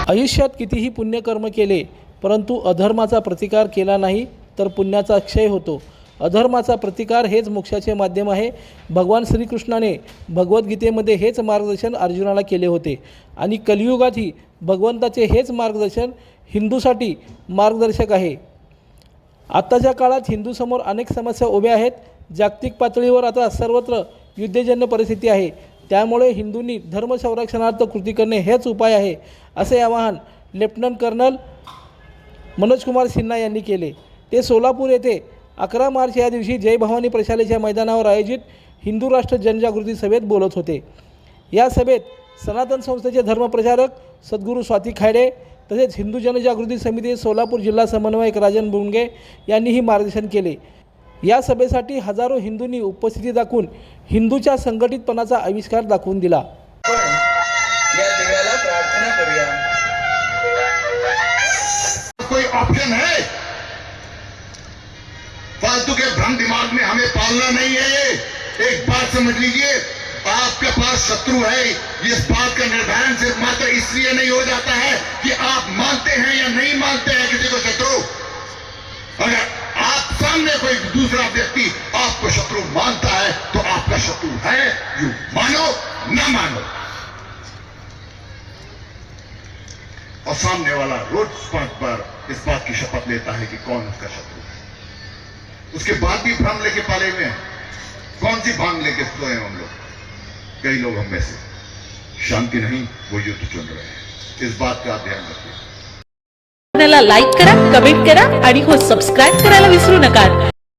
आयुष्यात कितीही पुण्यकर्म केले परंतु अधर्माचा प्रतिकार केला नाही तर पुण्याचा क्षय होतो। अधर्माचा प्रतिकार हेच मोक्षाचे माध्यम आहे। भगवान श्रीकृष्णाने भगवद्गीतेमध्ये हेच मार्गदर्शन अर्जुनाला केले होते आणि कलियुगातही भगवंताचे हेच मार्गदर्शन हिंदूसाठी मार्गदर्शक आहे। आत्ताच्या काळात हिंदूसमोर अनेक समस्या उभ्या आहेत। जागतिक पातळीवर आता सर्वत्र युद्धजन्य परिस्थिती आहे। त्यामुळे हिंदूंनी धर्मसंरक्षणार्थ कृती करणे हेच उपाय आहे, असे आवाहन लेफ्टनंट कर्नल मनोज कुमार सिन्हा यांनी केले। ते सोलापूर येथे 11 मार्च या दिवशी जय भवानी प्रशालेच्या मैदानावर आयोजित हिंदू राष्ट्र जनजागृती सभेत बोलत होते। या सभेत सनातन संस्थेचे धर्मप्रचारक सद्गुरू स्वाती खाडे तसेच हिंदू जनजागृती समिती सोलापूर जिल्हा समन्वयक राजन बुंगे यांनीही मार्गदर्शन केले। या सभेसाठी हजारो हिंदूंनी उपस्थिती दाखवून हिंदूच्या संघटितपणाचा आविष्कार दाखवून दिला। या देवाला प्रार्थना करूया। कोई ऑप्शन है? फालतू के भ्रम दिमाग में हमें पालना नहीं है। एक बात समझ लीजिए, आपके पास शत्रु है। इस बात का निर्धारण सिर्फ मात्र इसलिए नहीं हो जाता है कि आप मानते हैं या नहीं मानते हैं किसी को शत्रु। अगर आप सामने कोई दूसरा व्यक्ति आपको शत्रु मानता है तो आपका शत्रु है। यू मानो ना मानो, और सामने वाला रोज स्पॉट पर इस बात की शपथ लेता है कि कौन उसका शत्रु है। उसके बाद भी भ्रम लेके पाले हुए हैं। कौन सी भांग लेके सोए हम लोग? कई लोग हम में से शांति नहीं, वो युद्ध चुन रहे हैं। इस बात का ध्यान रखिए। लाईक करा, कमेंट करा आणि हो सबस्क्राइब करायला विसरू नका।